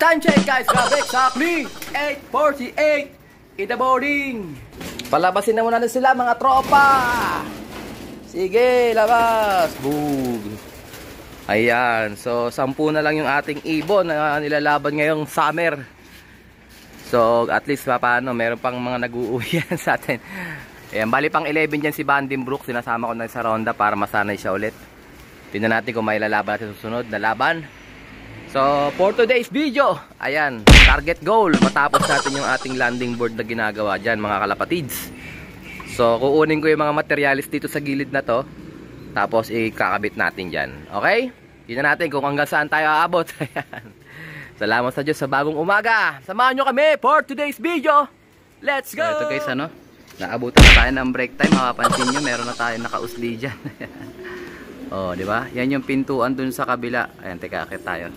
Time check guys, grabe, exactly 8:48 in the morning. Palabasin na muna na sila mga tropa. Sige, labas. Boom. Ayan, so 10 na lang yung ating ibon na nilalaban ngayong summer. So at least paano, meron pang mga nag-uuwi yan sa atin. Ayan, bali pang 11 dyan si Vandenbroek. Sinasama ko na sa ronda para masanay siya ulit. Tingnan natin kung may lalaban natin susunod na laban. So, for today's video, ayan, target goal, matapos natin yung ating landing board na ginagawa dyan, mga kalapatids. So, kukunin ko yung mga materialis dito sa gilid na to, tapos ikakabit natin dyan. Okay? Tingnan natin kung hanggang saan tayo aabot. Ayan. Salamat sa Diyos sa bagong umaga. Samahan nyo kami for today's video. Let's go! So, ito guys, ano, naabutan na tayo ng break time. Makapansin nyo, meron na tayo nakausli dyan. Oh, di ba? Yan yung pintuan dun sa kabila. Ayan, teka, akit tayo.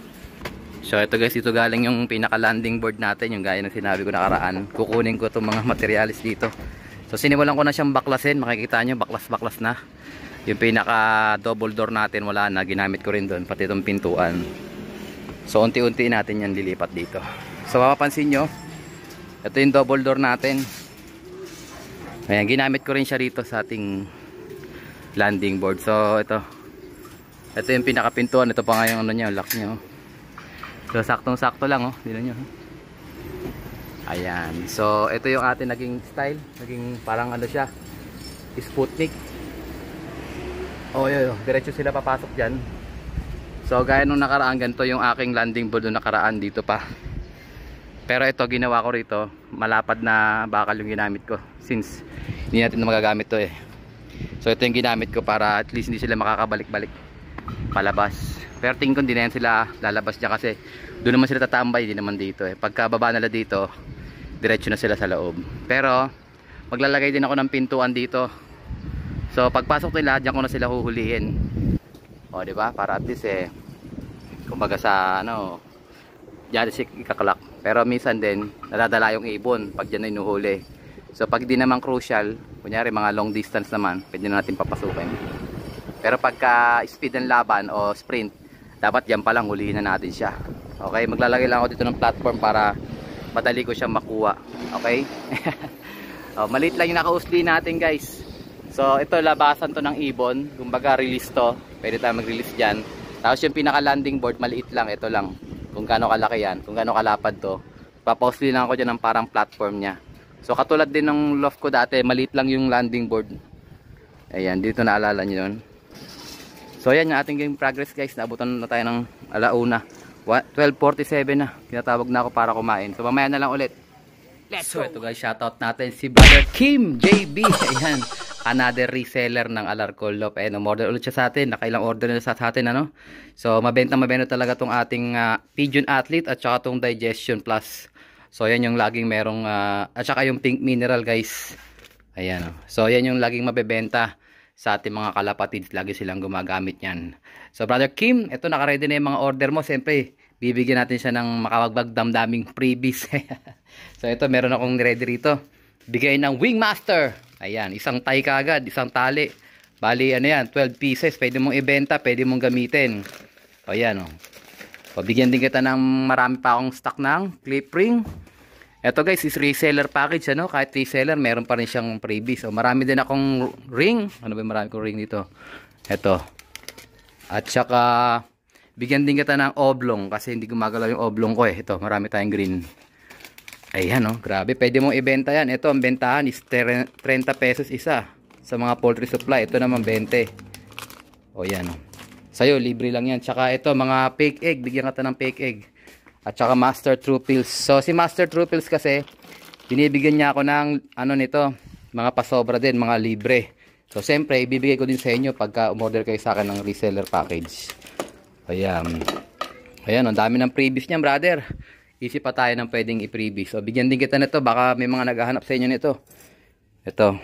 So ito guys, ito galing yung pinaka landing board natin, yung gaya ng sinabi ko nakaraan. Kukunin ko itong mga materialis dito. So sinimulan ko na siyang baklasin, makikita nyo baklas-baklas na. Yung pinaka double door natin wala na, ginamit ko rin doon, pati itong pintuan. So unti-unti natin yan lilipat dito. So mapapansin nyo, ito yung double door natin. Ayan, ginamit ko rin siya rito sa ating landing board. So ito yung pinaka pintuan, ito pa nga yung ano niya, lock niya. So saktong-sakto lang, oh. Dito nyo. Ayan. So ito yung ating naging style, naging parang ano siya, Sputnik. Oh, yun, diretso sila papasok diyan. So gaya nung nakaraan, ganito yung aking landing board nung nakaraan dito pa. Pero ito ginawa ko rito, malapad na bakal yung ginamit ko since hindi natin na magagamit to eh. So ito yung ginamit ko para at least hindi sila makakabalik-balik palabas. Pero tingin ko hindi na yan sila lalabas dyan kasi doon naman sila tatambay, hindi naman dito eh. Pagka baba nila dito, diretso na sila sa loob. Pero maglalagay din ako ng pintuan dito. So pagpasok nila, dyan ko na sila huhulihin. O diba? Para at least eh, kumbaga sa ano, dyan si ikakalak. Pero minsan din, nadadala yung ibon pag dyan na inuhuli. So pag di naman crucial, kunyari mga long distance naman, pwede na natin papasukin. Pero pagka speed ng laban o sprint, dapat dyan pa lang hulihin na natin siya. Okay, maglalagay lang ako dito ng platform para madali ko siya makuha. Okay? Oh, maliit lang yung nakausli natin guys. So ito, labasan to ng ibon. Kumbaga release to, pwede tayo mag-release dyan. Tapos yung pinaka landing board, maliit lang, ito lang. Kung gaano kalaki yan, kung gaano kalapad to, papausli lang ako dyan ng parang platform nya. So katulad din ng loft ko dati, maliit lang yung landing board. Ayan, dito naalala nyo yun. So yan yung ating game progress guys. Naabutan na tayo ng alauna, 12:47 na. Tinatawag na ako para kumain. So mamaya na lang ulit. Let's go. So ito guys, shoutout natin si Brother Kim JB. Ayan, another reseller ng Alarcol Loft. Ayan, umorder ulit siya sa atin. Nakailang order na sa atin, ano. So mabenta talaga tong ating Pigeon Athlete at saka tong Digestion Plus. So yan yung laging merong at saka yung Pink Mineral guys. Ayan, oh. So yan yung laging mabebenta sa ating mga kalapatids, lagi silang gumagamit yan. So Brother Kim, ito nakaready na yung mga order mo. Siyempre, bibigyan natin siya ng makawagbag damdaming freebies. So ito, meron akong ready rito. Bigay ng Wingmaster. Ayan, isang tie kaagad, isang tali. Bali, ano yan, 12 pieces. Pwede mong ibenta, pwede mong gamitin. O yan, o. Pabigyan din kita ng marami pa akong stock ng clip ring. Ito guys is reseller package, ano, kahit reseller meron pa rin siyang freebies. So marami din akong ring. Ano ba yung marami kong ring dito? Ito. At saka bigyan din kita ng oblong kasi hindi gumagalaw yung oblong ko eh. Ito, marami tayong green. Ayan, oh, grabe, pwede mong ibenta yan. Ito, ang bentahan is 30 pesos isa sa mga poultry supply. Ito naman 20. O yan, oh. Sa'yo, libre lang yan. Tsaka ito, mga fake egg, bigyan kita ng fake egg. At saka Master True Pills. So si Master True Pills kasi binibigyan niya ako ng ano nito, mga pasobra din, mga libre. So siyempre ibibigay ko din sa inyo pagka umorder kayo sa akin ng reseller package. Ayan. Ayan, ang dami ng freebies niyan, brother. Isip pa tayo ng pwedeng i-freebies. So bigyan din kita nito, baka may mga naghahanap sa inyo nito. Ito.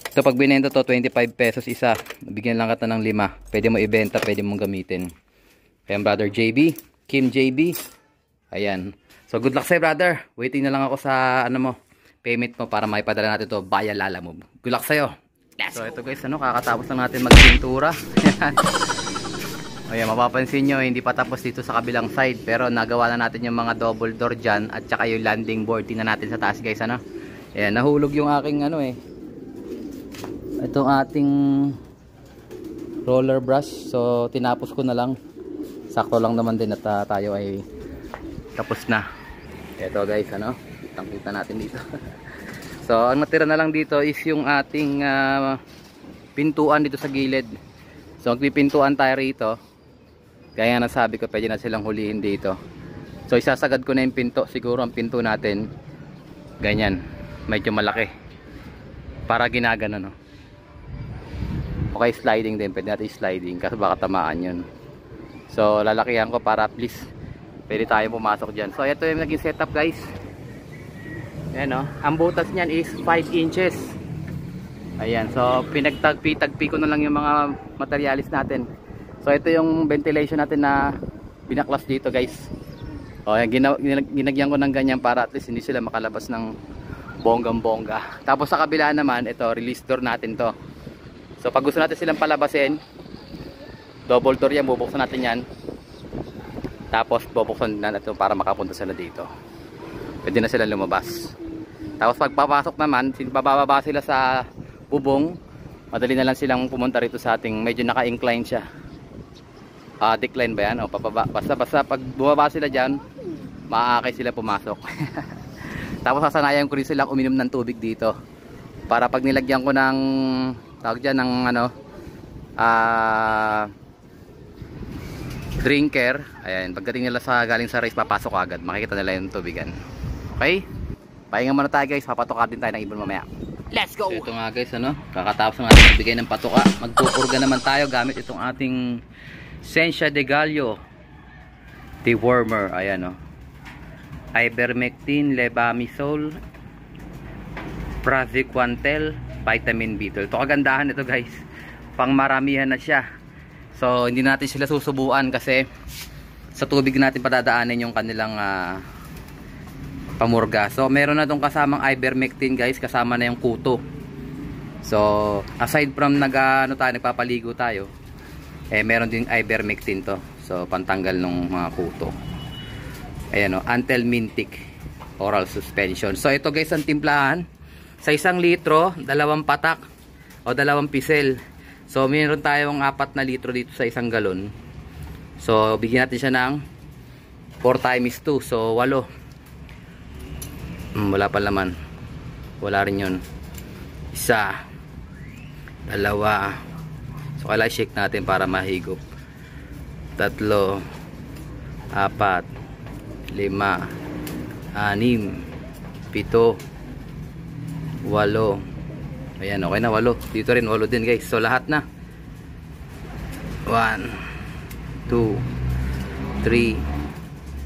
Ito pag binenta to 25 pesos isa. Bigyan lang kita ng 5. Pwede mo ibenta, pwede mong gamitin. Ayan, Brother JB. Kim JB. Ayan. So good luck sa'yo, brother. Waiting na lang ako sa ano mo, payment mo para maipadala natin to via Lalamove. Good luck sa'yo. So ito guys, ano, kakatapos na natin magpintura. Ayan, mapapansin nyo, hindi pa tapos dito sa kabilang side. Pero nagawa na natin yung mga double door dyan. At saka yung landing board. Tingnan natin sa taas guys, ano. Ayan, nahulog yung aking ano eh. Itong ating roller brush. So, tinapos ko na lang. Sakto lang naman din at tayo ay tapos na. Ito guys, ano. Kitang-kita natin dito. So, ang natira na lang dito is yung ating pintuan dito sa gilid. So, magpipintuan tayo rito. Kaya nga nasabi ko, pwede na silang hulihin dito. So isasagad ko na yung pinto. Siguro ang pinto natin ganyan, medyo malaki, para ginagano, no? Okay, sliding din, pwede natin sliding kasi baka tamaan yun. So lalakihan ko para at least pwede tayo pumasok dyan. So ito yung naging setup guys. Ayan, no? Ang butas nyan is 5 inches. Ayan, so pinagtagpi ko na lang yung mga materialis natin. So ito yung ventilation natin na binaklas dito guys. O, ginagyan ko ng ganyan para at least hindi sila makalabas ng bonggang-bongga. Tapos sa kabila naman, ito release door natin to. So pag gusto natin silang palabasin, double door yan, bubuksan natin yan. Tapos bubuksan natin para makapunta sila dito. Pwede na sila lumabas. Tapos pag papasok naman, bababa sila sa bubong, madali na lang silang pumunta rito sa ating, medyo naka-incline siya. Decline ba yan? O papaba. Basta pag bumaba sila dyan, maaakay sila pumasok. Tapos sasanayan ko rin sila uminom ng tubig dito. Para pag nilagyan ko ng tawag dyan ng ano, drinker, ayan, pagdating nila sa galing sa race, papasok agad. Makikita nila yung tubigan. Okay? Pahinga muna tayo guys. Papatuka din tayo ng ibon mamaya. Let's go! So, ito nga guys, ano, kakatapos ng ating magbigay ng patuka. Magpupurga naman tayo gamit itong ating Sensia de Gallo dewormer. Ayan, o, ivermectin, levamisole, praziquantel, vitamin B12. Ito kagandahan ito guys, pang maramihan na siya. So hindi natin sila susubuan kasi sa tubig natin padadaanin yung kanilang pamurga. So meron na itong kasamang ivermectin guys, kasama na yung kuto. So aside from nagpapaligo tayo, meron din ivermectin to. So pantanggal ng mga kuto. Ayan, o, Antelmintic oral suspension. So ito guys ang timplahan. Sa 1 litro, 2 patak o 2 pisel. So meron tayong 4 na litro dito sa 1 galon. So bigyan natin siya ng 4 times 2. So 8. Wala pa laman. Wala rin yun. 1, 2. So kailangan shake natin para mahigop. 3, 4, 5, 6, 7, 8. Ayan, okay na, 8. Dito rin 8 din guys. So lahat na. 1, 2, 3,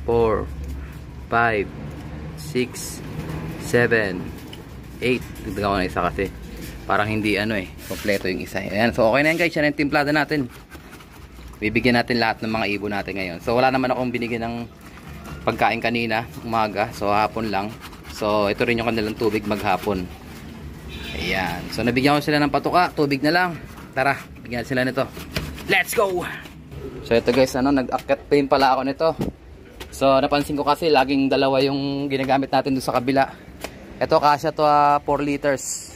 4, 5, 6, 7, 8. Dagdagan ko na isa kasi parang hindi kompleto yung isa. Ayan, so okay na yan guys. Yan yung timplada natin. Bibigyan natin lahat ng mga ibon natin ngayon. So wala naman akong binigyan ng pagkain kanina umaga. So hapon lang. So ito rin yung kanilang tubig maghapon. Ayan. So nabigyan ko sila ng patuka. Tubig na lang. Tara, bigyan sila nito. Let's go! So ito guys, nag-akyat pa pala ako nito. So napansin ko kasi laging dalawa yung ginagamit natin doon sa kabila. Ito kasya to 4 liters.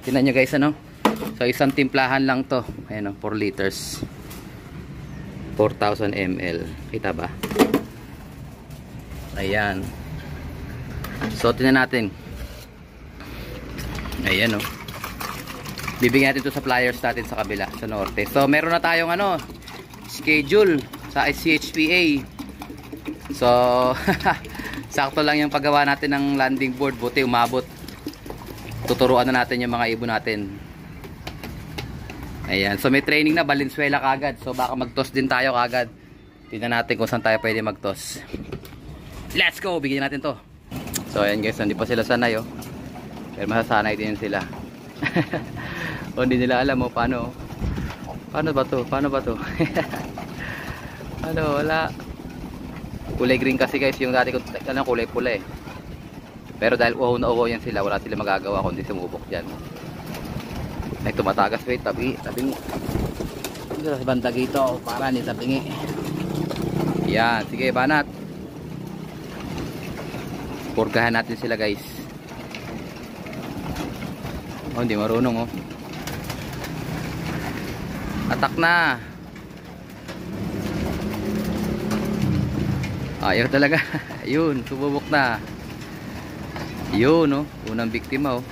Tingnan nyo guys, so isang timplahan lang to. Ayan, 4 liters. 4,000 ml. Kita ba? Ayan. So tingnan natin. Ayan, bibigyan natin to sa pliers natin sa kabila, sa norte. So meron na tayong schedule sa CHPA. So sakto lang yung paggawa natin ng landing board. Buti umabot. Tuturuan na natin yung mga ibon natin. Ayan, so may training na Valenzuela kagad. So baka mag-toss din tayo kagad. Tingnan natin kung saan tayo pwede mag-toss. Let's go, bigyan natin to. So ayan guys, hindi pa sila sanay pero masasanay din sila. O hindi nila alam paano ba to? Paano ba to? Wala. Kulay green kasi guys yung dati ko kulay pula Pero dahil uhaw na uhaw yan sila, wala sila magagawa kundi sumubok dyan. Tumatagas, wait, tabi mo. dito sa banda dito para hindi tapingi. Yan, sige banat. Purgahan natin sila guys. Oh, hindi marunong oh. Atak na. Ayaw talaga. Yun, sububok na. Yun oh, unang biktima oh.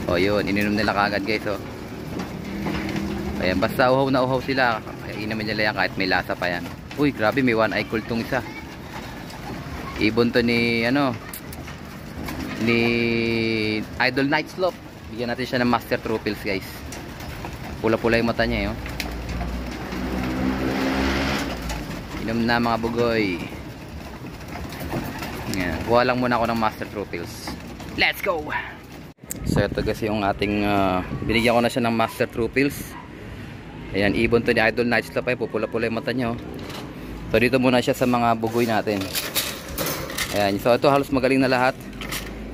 Oh yun, ininom nila kagad guys oh. Ayan, basta uhaw na uhaw sila. Inumin nila yan kahit may lasa pa yan. Uy, grabe, may one eye cool tong isa. Ibon to ni ano, ni Idol Night Slope. Bigyan natin siya ng Master True Pills guys. Pula-pula yung mata niya eh, oh. Inom na mga bugoy. Yan, kuha lang muna ako ng Master True Pills. Let's go! So ito guys yung ating binigyan ko na siya ng Master True Pills. Ayan, ibon to ni Idol Night Slope. Pupula-pula yung mata niya oh. So dito muna siya sa mga bugoy natin. Ayan, so ito halos magaling na lahat.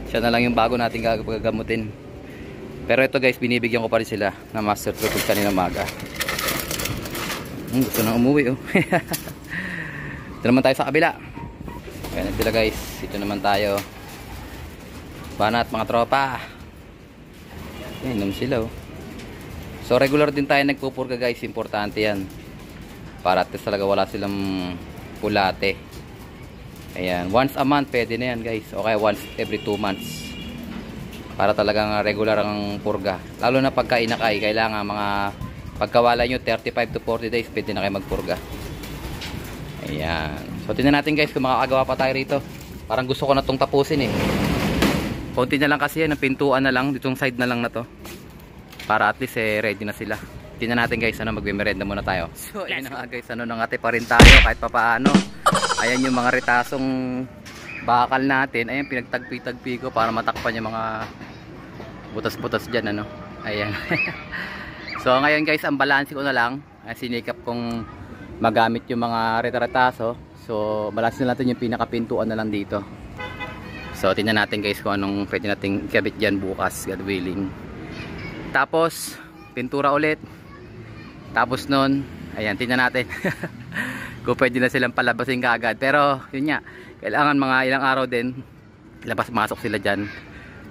Siya na lang yung bago natin gagamutin. Pero ito guys, binibigyan ko pa rin sila ng Master True Pills kanina maga. Gusto nang umuwi oh. Ito naman tayo sa kabila. Ayan sila guys, ito naman tayo. Banat mga tropa. Inom sila oh. So regular din tayo nagpupurga guys, importante yan. Para at least talaga wala silang pulate. Ayan, once a month pwede na yan guys. Okay, once every 2 months. Para talagang regular ang purga. Lalo na pagka inakay, kailangan mga pagkawala nyo 35 to 40 days pwede na kayo magpurga. Ayan. So tingnan natin guys kung makakagawa pa tayo rito. Parang gusto ko na itong tapusin eh. Konti na lang kasi yan, pintuan na lang, ditong side na lang na to. Para at least eh, ready na sila. Tingnan natin guys, ano, magme-merenda muna tayo. So ayun na nga guys, ano, nangati pa rin tayo kahit papaano. Ayan yung mga retasong bakal natin. Ayan, pinagtagpi-tagpi ko para matakpan yung mga butas-butas dyan, ano. Ayan. So ngayon guys, ang balanse ko na lang. Sinikap kong magamit yung mga retrataso. So balanse na natin yung pinakapintuan na lang dito. So tingnan natin guys kung anong pwede nating ikabit dyan bukas, God willing. Tapos pintura ulit. Tapos nun, ayan, tingnan natin kung pwede na silang palabasin kaagad. Pero yun nga, kailangan mga ilang araw din labas-masok sila dyan.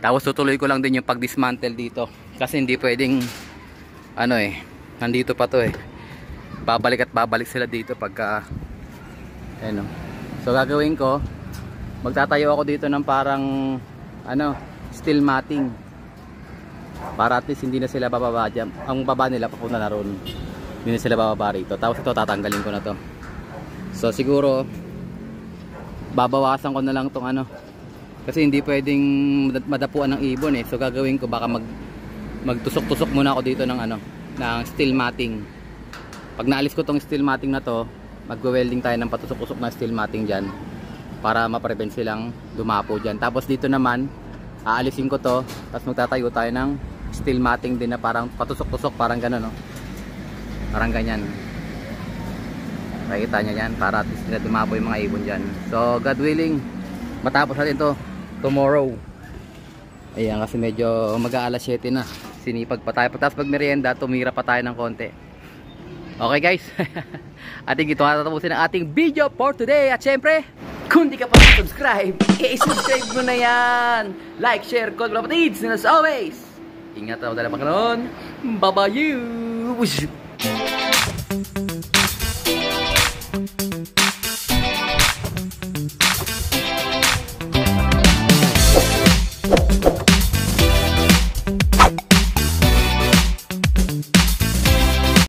Tapos tutuloy ko lang din yung pag-dismantle dito. Kasi hindi pwedeng ano eh, nandito pa to eh. Babalik at babalik sila dito pagka ano. So gagawin ko, magtatayo ako dito ng parang ano, steel matting. Para at least hindi na sila bababa dyan. Ang baba nila papunta na ron. Hindi na sila bababa rito. Tapos ito tatanggalin ko na to. So siguro babawasan ko na lang tong ano. Kasi hindi pwedeng madapuan ng ibon eh. So gagawin ko baka magtusok-tusok muna ako dito ng ano, ng steel matting. Pag naalis ko tong steel matting na to, magwe-welding tayo ng patusok-tusok na steel matting dyan. Para ma-prevent silang dumapo dyan. Tapos dito naman, aalisin ko to. Tapos magtatayo tayo ng steel matting din na parang patusok-tusok. Parang gano'n, no? Parang ganyan. Nakikita nyo yan. Para at least nila dumapo yung mga ibon dyan. So, God willing, matapos natin to tomorrow. Ayan, kasi medyo mag-aalas 7 na. Sinipag pa tayo. Tapos pag merienda, tumira pa tayo ng konti. Okay guys. Ating ito natatapusin ang ating video for today. At syempre, kung di ka pa subscribe, i-subscribe mo na yan. Like, share, comment, kapatids. And as always, ingat ako dala pa kanon. Bye-bye you.